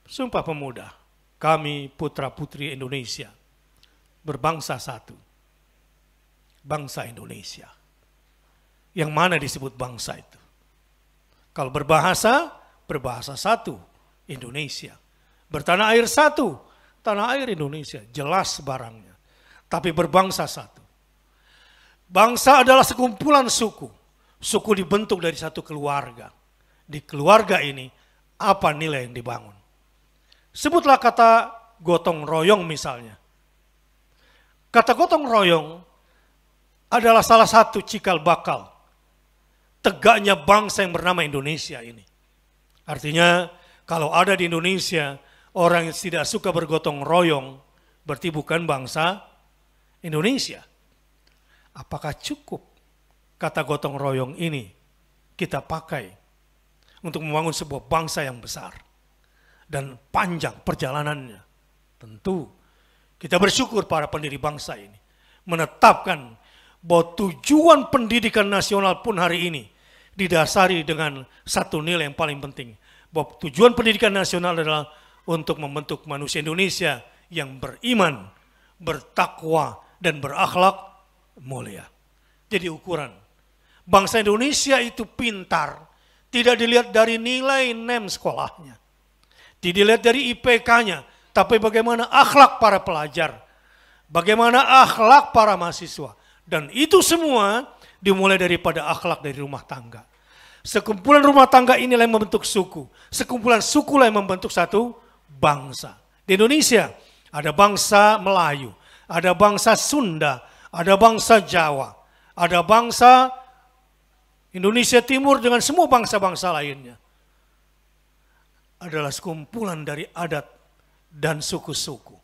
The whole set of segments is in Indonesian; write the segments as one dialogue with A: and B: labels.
A: Sumpah Pemuda, kami putra-putri Indonesia, berbangsa satu, bangsa Indonesia. Yang mana disebut bangsa itu? Kalau berbahasa, berbahasa satu, Indonesia. Bertanah air satu, tanah air Indonesia, jelas barangnya. Tapi berbangsa satu. Bangsa adalah sekumpulan suku. Suku dibentuk dari satu keluarga. Di keluarga ini, apa nilai yang dibangun? Sebutlah kata gotong royong misalnya. Kata gotong royong adalah salah satu cikal bakal tegaknya bangsa yang bernama Indonesia ini. Artinya kalau ada di Indonesia orang yang tidak suka bergotong royong, berarti bukan bangsa Indonesia. Apakah cukup kata gotong royong ini kita pakai untuk membangun sebuah bangsa yang besar dan panjang perjalanannya? Tentu kita bersyukur para pendiri bangsa ini menetapkan bahwa tujuan pendidikan nasional pun hari ini didasari dengan satu nilai yang paling penting. Bahwa tujuan pendidikan nasional adalah untuk membentuk manusia Indonesia yang beriman, bertakwa, dan berakhlak mulia. Jadi ukuran bangsa Indonesia itu pintar tidak dilihat dari nilai NEM sekolahnya, tidak dilihat dari IPK-nya, tapi bagaimana akhlak para pelajar, bagaimana akhlak para mahasiswa. Dan itu semua dimulai daripada akhlak dari rumah tangga. Sekumpulan rumah tangga inilah yang membentuk suku. Sekumpulan suku lah yang membentuk satu bangsa. Di Indonesia ada bangsa Melayu, ada bangsa Sunda, ada bangsa Jawa, ada bangsa Indonesia Timur dengan semua bangsa-bangsa lainnya. Adalah sekumpulan dari adat dan suku-suku.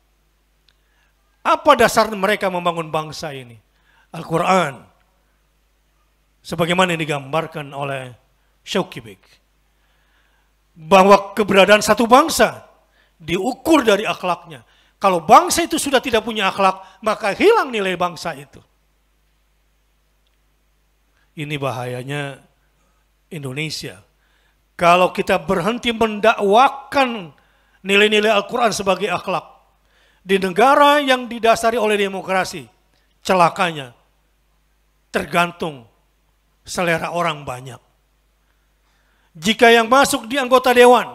A: Apa dasar mereka membangun bangsa ini? Al-Quran, sebagaimana yang digambarkan oleh Syauqi, bahwa keberadaan satu bangsa diukur dari akhlaknya. Kalau bangsa itu sudah tidak punya akhlak, maka hilang nilai bangsa itu. Ini bahayanya Indonesia. Kalau kita berhenti mendakwakan nilai-nilai Al-Quran sebagai akhlak di negara yang didasari oleh demokrasi, celakanya tergantung selera orang banyak. Jika yang masuk di anggota dewan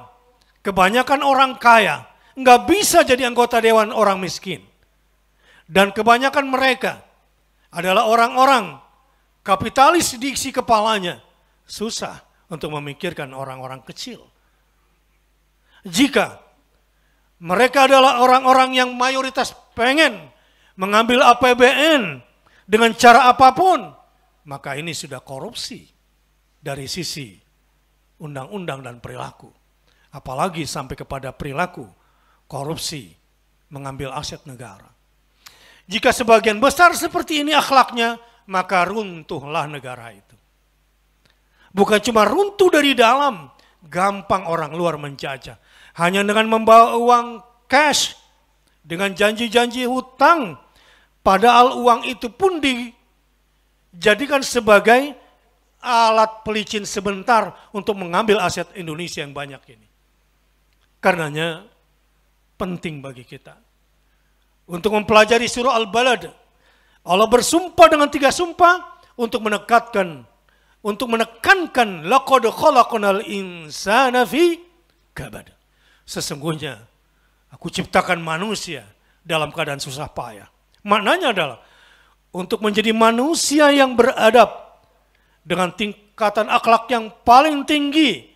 A: kebanyakan orang kaya, nggak bisa jadi anggota dewan orang miskin. Dan kebanyakan mereka adalah orang-orang kapitalis di isi kepalanya, susah untuk memikirkan orang-orang kecil. Jika mereka adalah orang-orang yang mayoritas pengen mengambil APBN dengan cara apapun, maka ini sudah korupsi dari sisi undang-undang dan perilaku. Apalagi sampai kepada perilaku korupsi, mengambil aset negara. Jika sebagian besar seperti ini akhlaknya, maka runtuhlah negara itu. Bukan cuma runtuh dari dalam, gampang orang luar menjajah. Hanya dengan membawa uang cash, dengan janji-janji hutang, padahal uang itu pun dijadikan sebagai alat pelicin sebentar untuk mengambil aset Indonesia yang banyak ini. Karenanya penting bagi kita untuk mempelajari surah Al-Balad. Allah bersumpah dengan 3 sumpah untuk menekankan laqad khalaqnal insana fi kabad. Sesungguhnya aku ciptakan manusia dalam keadaan susah payah. Maknanya adalah untuk menjadi manusia yang beradab dengan tingkatan akhlak yang paling tinggi.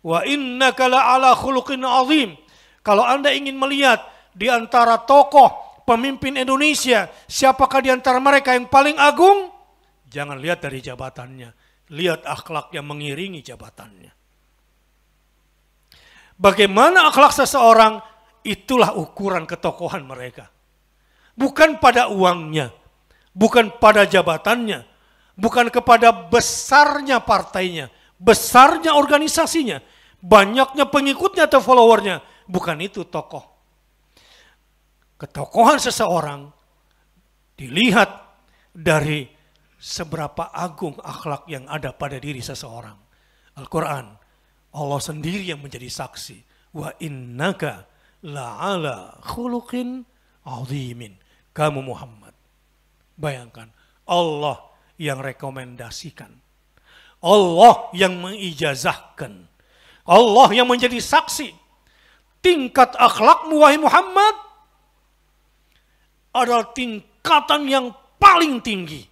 A: Wa innaka la'ala khuluqin azim. Kalau Anda ingin melihat di antara tokoh pemimpin Indonesia, siapakah di antara mereka yang paling agung? Jangan lihat dari jabatannya, lihat akhlak yang mengiringi jabatannya. Bagaimana akhlak seseorang, itulah ukuran ketokohan mereka. Bukan pada uangnya, bukan pada jabatannya, bukan kepada besarnya partainya, besarnya organisasinya, banyaknya pengikutnya atau followernya. Bukan itu tokoh. Ketokohan seseorang dilihat dari seberapa agung akhlak yang ada pada diri seseorang. Al-Quran, Allah sendiri yang menjadi saksi Wa innaka la'ala khuluqin azimin. Kamu Muhammad. Bayangkan, Allah yang rekomendasikan. Allah yang mengijazahkan. Allah yang menjadi saksi. Tingkat akhlakmu wahai Muhammad adalah tingkatan yang paling tinggi